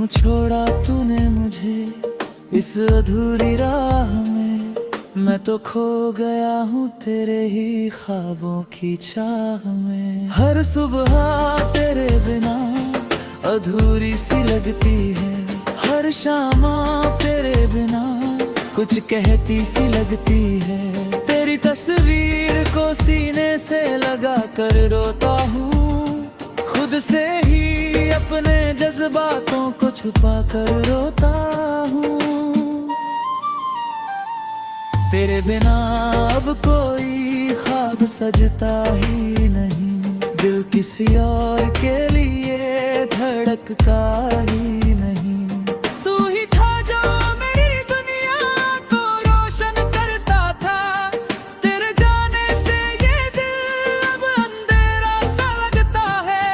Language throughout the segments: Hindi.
छोड़ा तूने मुझे इस अधूरी राह में। मैं तो खो गया हूँ तेरे ही ख्वाबों की चाह में। हर सुबह तेरे बिना अधूरी सी लगती है। हर शाम तेरे बिना कुछ कहती सी लगती है। तेरी तस्वीर को सीने से लगा कर रोता हूँ। खुद से ही अपने जज्बातों को छुपा कर रोता हूँ। तेरे बिना अब कोई ख्वाब सजता ही नहीं। दिल किसी और के लिए धड़कता ही नहीं। तू ही था जो मेरी दुनिया को रोशन करता था। तेरे जाने से ये दिल अब अंधेरा सा लगता है।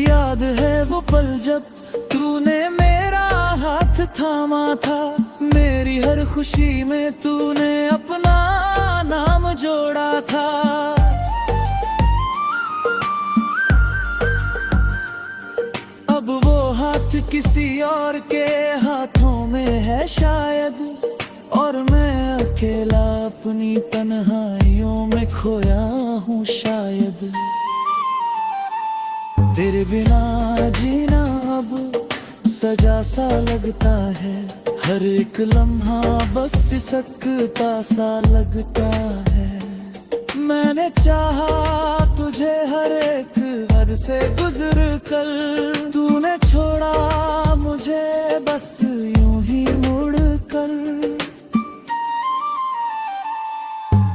याद है वो पल जब तूने मेरा हाथ थामा था। मेरी हर खुशी में तूने अपना नाम जोड़ा था। अब वो हाथ किसी और के हाथों में है शायद। और मैं अकेला अपनी तन्हाइयों में खोया हूँ शायद। तेरे बिना जीना अब सजा सा लगता है। हर एक लम्हा बस सिसकता सा लगता है। मैंने चाहा तुझे हर एक हद से गुजर कर। तूने छोड़ा मुझे बस यूं ही मुड़ कर।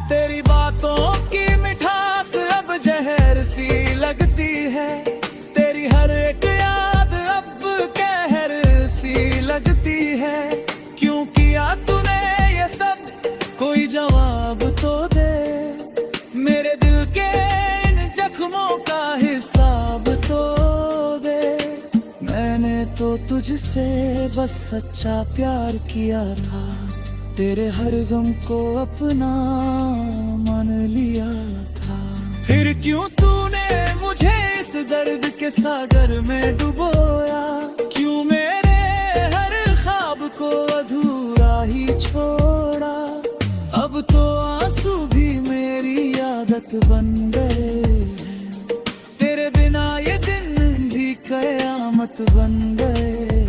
तेरी बातों की मिठास अब जहर सी लगती है। तेरी हर एक याद अब कहर सी लगती है। क्यों किया तूने ये सब, कोई जवाब तो दे। मेरे दिल के इन जख्मों का हिसाब तो दे। मैंने तो तुझसे बस सच्चा प्यार किया था। तेरे हर गम को अपना मान लिया था। फिर क्यों तूने मुझे इस दर्द के सागर में डुबोया। क्यों मेरे हर ख्वाब को अधूरा ही छोड़ा। अब तो आंसू भी मेरी आदत बन गए। तेरे बिना ये दिन भी कयामत बन गए।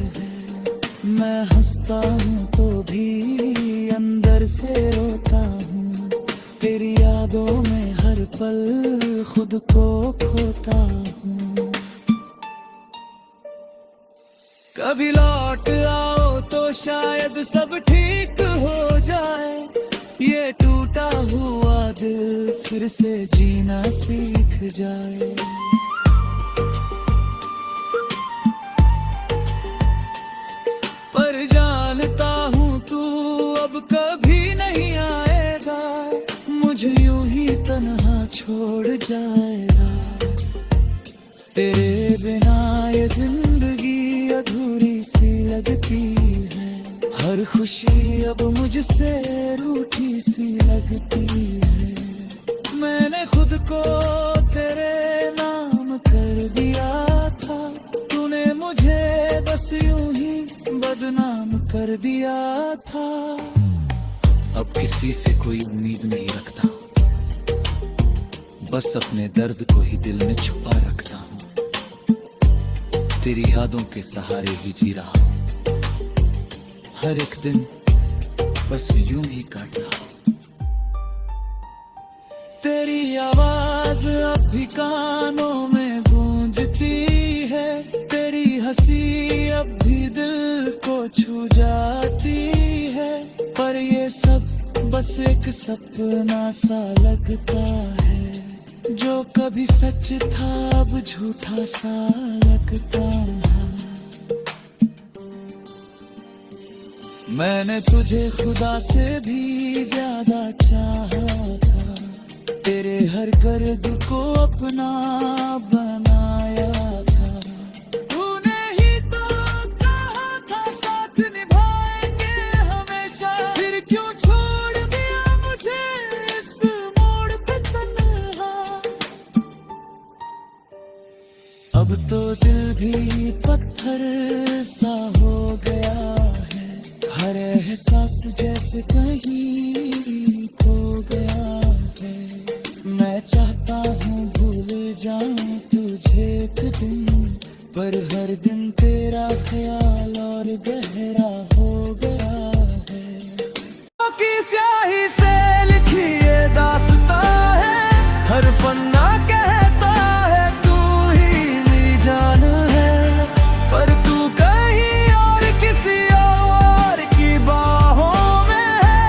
मैं हंसता हूँ तो भी अंदर से रोता हूँ। तेरी यादों में हर पल खुद को खोता हूँ। कभी लौट आओ तो शायद सब ठीक हो जाए। ये टूटा हुआ दिल फिर से जीना सीख जाए। पर जानता हूँ तू अब कभी नहीं आएगा। मुझे यूं ही तन्हा छोड़ जाएगा। तेरे बिना ये जिंदगी अधूरी सी लगती है। हर खुशी अब मुझसे रूठी सी लगती है। मैंने खुद को तेरे नाम कर दिया था। तूने मुझे बस यूं ही बदनाम कर दिया था। अब किसी से कोई उम्मीद नहीं रखता। बस अपने दर्द को ही दिल में छुपा रखता हूँ। तेरी यादों के सहारे ही जी रहा हूँ। हर एक दिन बस यूं ही काट रहा हूँ। तेरी आवाज अब भी कानों में गूंजती है। तेरी हंसी अब भी दिल को छू जाती है। पर ये सब बस एक सपना सा लगता है। जो कभी सच था अब झूठा सा लगता है। मैंने तुझे खुदा से भी ज्यादा चाहा था। तेरे हर गर्द को अपना बनाया था। तूने ही तो कहा था साथ निभाएंगे हमेशा। फिर क्यों अब तो दिल भी पत्थर सा हो गया है, हर एहसास जैसे कहीं खो गया है। मैं चाहता हूँ भूल जाऊं तुझे एक दिन, पर हर दिन तेरा ख्याल और गहरा हो गया है। की स्याही से लिखी ये दास्तां है, हर पन्ना कहता है तू ही मेरी जान है, पर तू कहीं और किसी और की बाहों में है,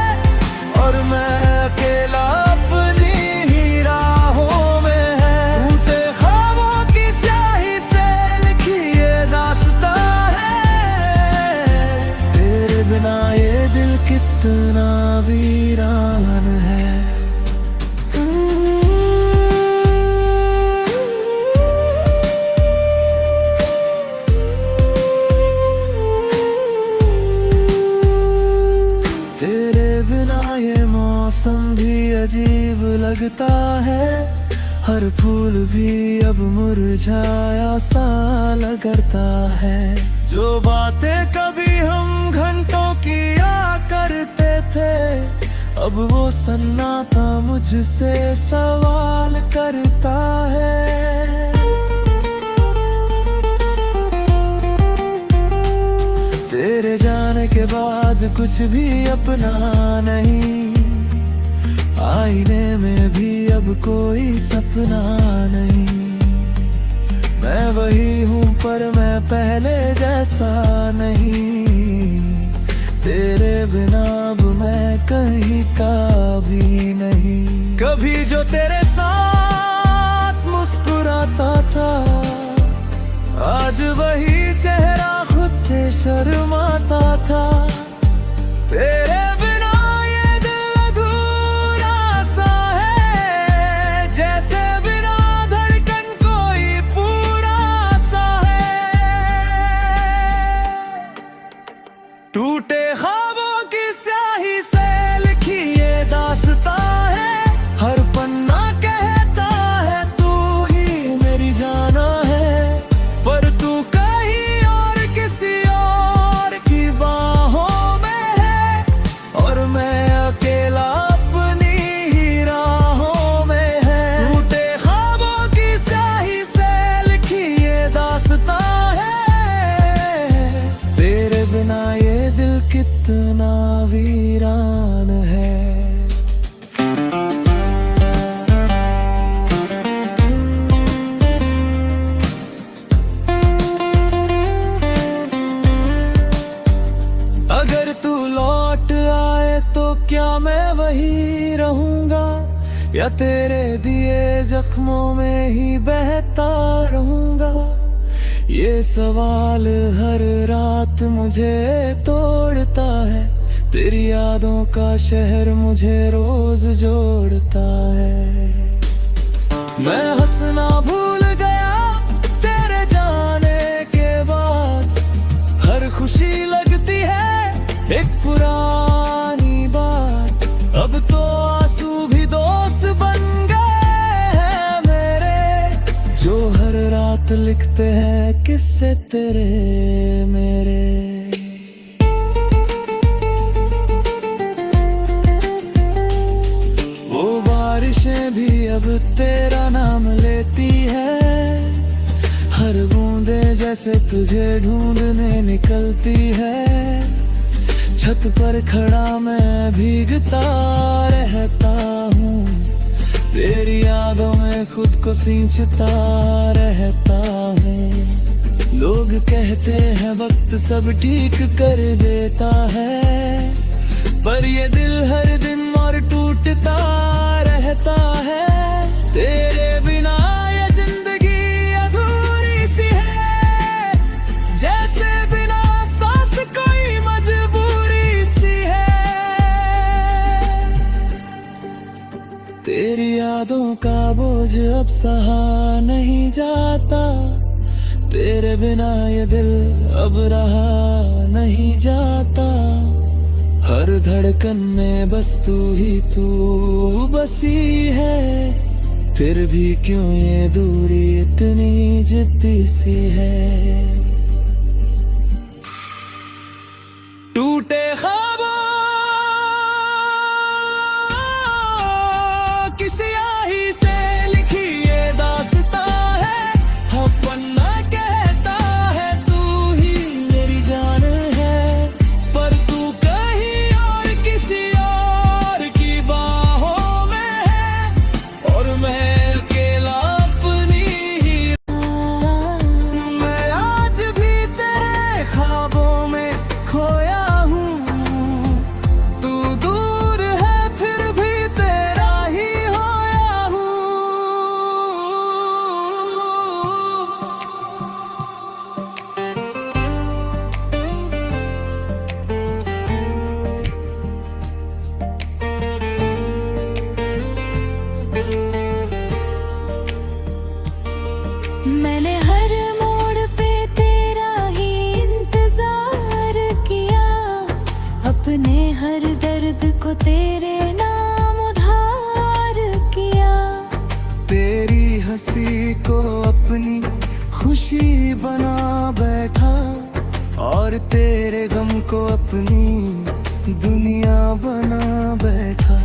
और मैं अकेला अपनी ही राहों में है। टूटे ख्वाबों की स्याही से लिखी ये दास्तां है, तेरे बिना ये दिल कितना वीरान है। तेरे बिना ये मौसम भी अजीब लगता है, हर फूल भी अब मुरझाया सा लगता है। जो बातें कभी हम घंटों किया करते थे, अब वो सन्नाटा मुझसे सवाल करता है। तेरे जाने के बाद कुछ भी अपना नहीं, आईने में भी अब कोई सपना नहीं। मैं वही हूँ पर मैं पहले जैसा नहीं, तेरे बिना अब मैं कहीं का भी नहीं। कभी जो तेरे साथ मुस्कुराता था, आज वही चेहरा खुद से शर्माता था। तेरे बिना ये दिल अधूरा सा है, जैसे बिना धड़कन कोई पूरा सा है। टूटे ख्वाबों की स्याही से लिखी ये दास्तां है, हर पन्ना कहता है तू ही मेरी जाना है, पर तू कहीं और किसी और की बाहों में है, और मैं अकेला अपनी ही राहों में है। टूटे ख्वाबों की स्याही से लिखी ये दास्तां है, तेरे बिना ये दिल कितना वीरान है। अगर तू लौट आए तो क्या मैं वही रहूंगा, या तेरे दिए जख्मों में ही बहता रहूंगा। ये सवाल हर रात मुझे तोड़ता है, तेरी यादों का शहर मुझे रोज जोड़ता है। मैं हंसना भूल गया तेरे जाने के बाद, हर खुशी लगती है एक पुरानी बात। अब तो आंसू भी दोस्त बन गए हैं मेरे, जो हर रात लिखते हैं किस्से तेरे मेरे। वो बारिशें भी अब तेरा नाम लेती है, हर बूंदे जैसे तुझे ढूंढने निकलती है। छत पर खड़ा मैं भीगता रहता हूँ, तेरी यादों में खुद को सींचता रहता हूँ। लोग कहते हैं वक्त सब ठीक कर देता है, पर ये दिल हर दिन और टूटता रहता है। तेरे बिना ये जिंदगी अधूरी सी है, जैसे बिना सांस कोई मजबूरी सी है। तेरी यादों का बोझ अब सहा नहीं जाता, तेरे बिना ये दिल अब रहा नहीं जाता। हर धड़कन में बस तू ही तू बसी है, फिर भी क्यों ये दूरी इतनी जिद्दी सी है। टूटे ख्वाबों की स्याही से लिखी ये दास्तां है। हाँ पन्ना कहता है तू ही मेरी जान है, पर तू कहीं और किसी और की बाहों में है और मैं अकेला अपनी ही। मैं आज भी तेरे ख्वाबों में खोया, मैंने हर मोड़ पे तेरा ही इंतजार किया, अपने हर दर्द को तेरे नाम उधार किया। तेरी हंसी को अपनी खुशी बना बैठा और तेरे गम को अपनी दुनिया बना बैठा।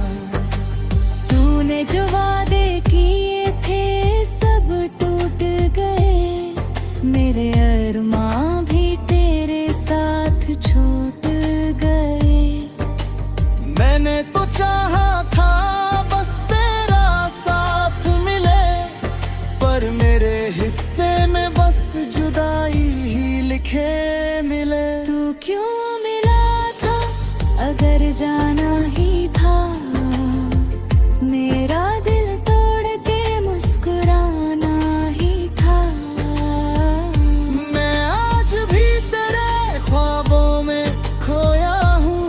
तूने जो वादे किए थे सब टूट गए, मेरे अरमां भी तेरे साथ छूट गए। मैंने तो चाहा था बस तेरा साथ मिले, पर मेरे हिस्से में बस जुदाई ही लिखे मिले। तू क्यों मिला था अगर जाना ही था, मेरा दिल तोड़ के मुस्कुराना ही था। मैं आज भी तेरे ख्वाबों में खोया हूँ,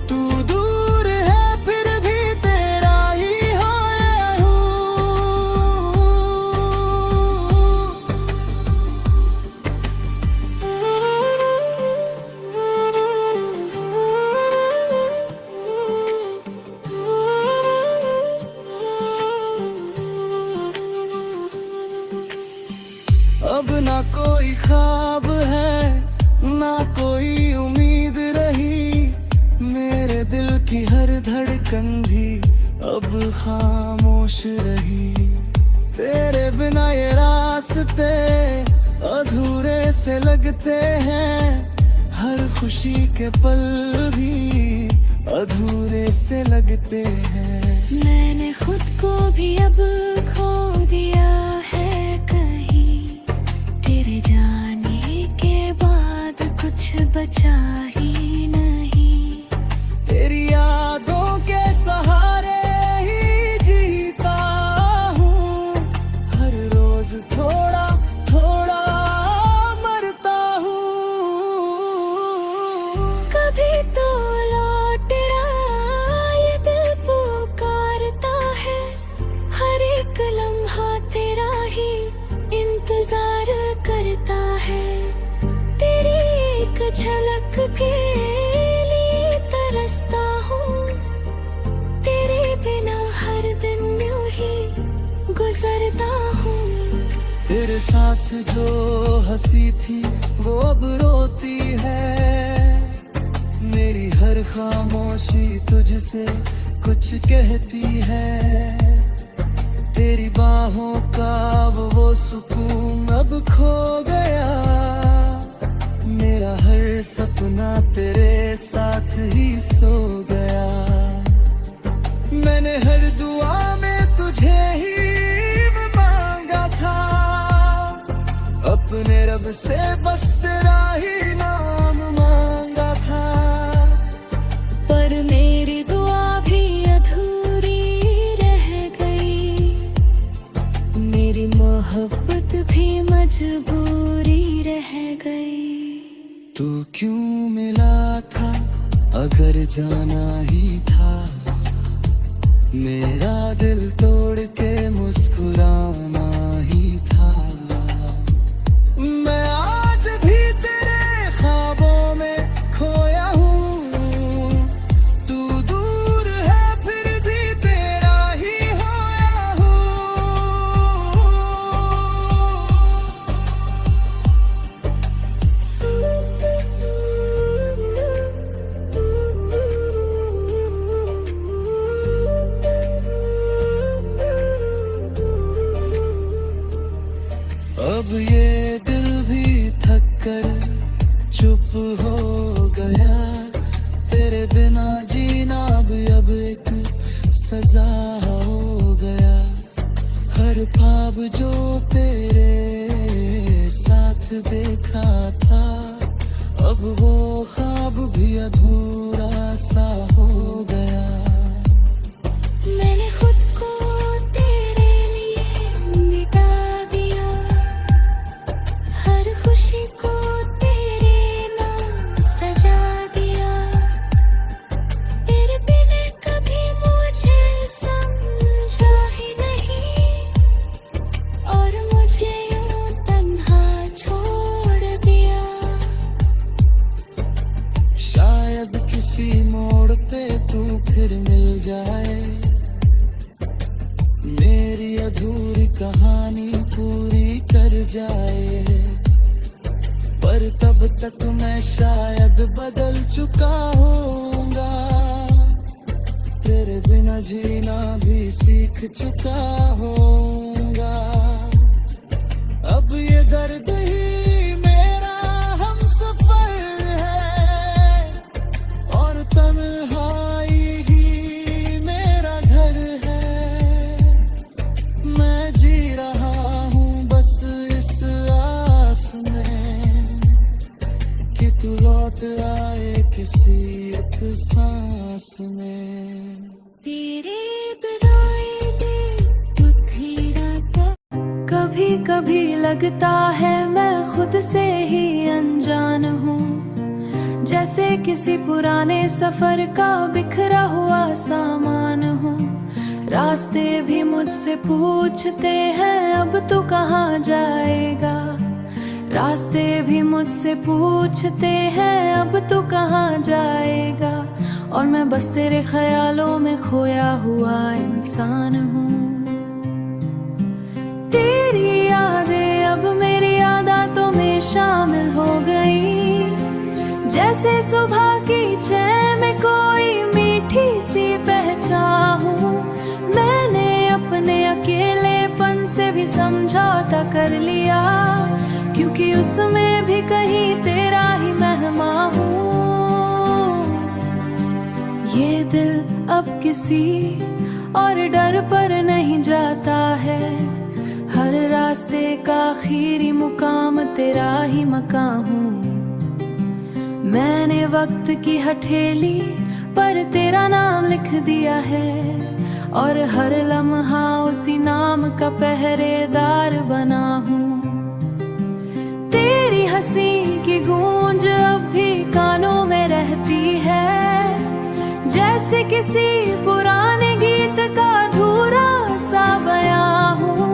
तू दूर है फिर भी तेरा ही होया हूँ। अब ना कोई ख्वाब है ना कोई उम्मीद रही, मेरे दिल की हर धड़कन भी अब खामोश रही। तेरे बिना ये रास्ते अधूरे से लगते हैं, हर खुशी के पल भी अधूरे से लगते हैं। मैंने खुद को भी अब खो दिया है कहीं, तेरे जाने के बाद कुछ बचा ही नहीं। तेरी यादों के सहारे ही जीता हूँ, हर रोज थोड़ा थोड़ा मरता हूँ। कभी तो लौट ये दिल पुकारता है, हर एक लम्हा तेरा ही इंतजार करता है। तेरी एक झलक के लिए तरसता हूँ, तेरे बिना हर दिन यूं ही गुजरता हूँ। तेरे साथ जो हंसी थी वो अब रोती है, मेरी हर खामोशी तुझसे कुछ कहती है। तेरी बाहों का वो सुकून अब खो गया, मेरा हर सपना तेरे साथ ही सो गया। मैंने हर दुआ में तुझे ही मांगा था, अपने रब से बस तेरा ही नाम मांगा था। पर मेरी दुआ भी अधूरी रह गई, मेरी मोहब्बत भी मजबूरी रह गई। तू क्यों मिला था अगर जाना ही था, मेरा दिल तोड़ के मुस्कुराना ही था। मैं आज भी तेरे ख्वाबों में खोया हूँ, तू दूर है फिर भी तेरा ही होया हूँ। अब ये दिल भी थक कर चुप हो गया, तेरे बिना जीना भी अब एक सजा हो गया। हर ख्वाब जो तेरे साथ देखा था, अब वो ख्वाब भी अधूरा सा हो गया। मैंने खुद को तेरे लिए मिटा दिया, हर खुशी को तेरे नाम सजा दिया। तेरे बिना कभी मुझे समझा ही नहीं, और मुझे यूं तन्हा छोड़ दिया। शायद किसी मोड़ पे तू फिर मिल जाए, मेरी अधूरी कहानी पूरी कर जाए। पर तब तक मैं शायद बदल चुका होऊंगा, तेरे बिना जीना भी सीख चुका होऊंगा। अब ये दर्द ही मेरा हमसफर है, और तन्हाई ही मेरा घर है। मैं जी रहा हूँ बस इस आस में कि तू लौट आए किसी एक सांस में। तेरे बिनाए दिल टूट ही रहा। कभी कभी लगता है मैं खुद से ही अनजान हूँ, जैसे किसी पुराने सफर का बिखरा हुआ सामान हूँ। रास्ते भी मुझसे पूछते हैं अब तू कहाँ जाएगा, रास्ते भी मुझसे पूछते हैं अब तू कहाँ जाएगा। और मैं बस तेरे ख्यालों में खोया हुआ इंसान हूँ। तेरी यादें अब मेरी आदतों में शामिल हो गई, जैसे सुबह की चाय में कोई मीठी सी पहचान हूँ। मैंने अपने अकेलेपन से भी समझौता कर लिया, क्योंकि उसमें भी कहीं तेरा ही मेहमान हूँ। ये दिल अब किसी और डर पर नहीं जाता है, हर रास्ते का आखिरी मुकाम तेरा ही मकान हूँ। मैंने वक्त की हथेली पर तेरा नाम लिख दिया है, और हर लम्हा उसी नाम का पहरेदार बना हूँ। तेरी हंसी की गूंज अब भी कानों में रहती है, जैसे किसी पुराने गीत का अधूरा सा बयां हूँ।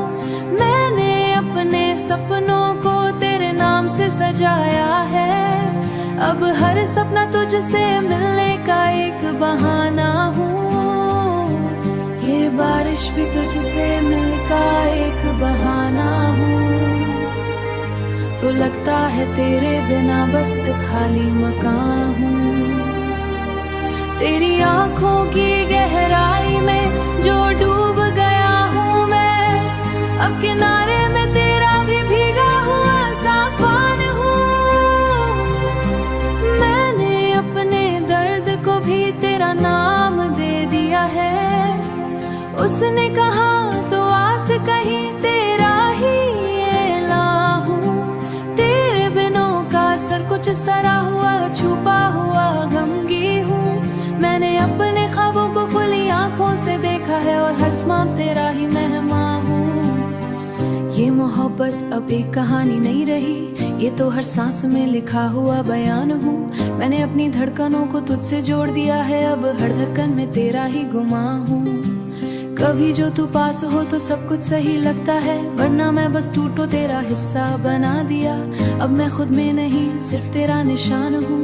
मैंने अपने सपनों को तेरे नाम से सजाया है, अब हर सपना तुझसे मिलने का एक बहाना हूँ। ये बारिश भी तुझसे मिलने का एक बहाना हूँ। तो लगता है तेरे बिना बस एक खाली मकान हूँ। तेरी आंखों की गहराई में जो डूब गया हूँ मैं, अब किनारे में तेरा भी भीगा हुआ साफान हूँ। मैंने अपने दर्द को भी तेरा नाम दे दिया है, उसने कहा तो आत कहीं तेरा ही ऐलान हूँ। तेरे बिनों का असर कुछ इस तरह हुआ, छुपा हुआ गमगी हूँ। मैंने अपने ख्वाबों को खुली आंखों से देखा है, और हर सांस तेरा ही मेहमान हूँ। ये मोहब्बत अब एक कहानी नहीं रही, ये तो हर सांस में लिखा हुआ बयान हूँ। मैंने अपनी धड़कनों को तुझसे जोड़ दिया है, अब हर धड़कन में तेरा ही गुमां हूँ। कभी जो तू पास हो तो सब कुछ सही लगता है, वरना मैं बस टूटो तेरा हिस्सा बना दिया। अब मैं खुद में नहीं सिर्फ तेरा निशान हूँ।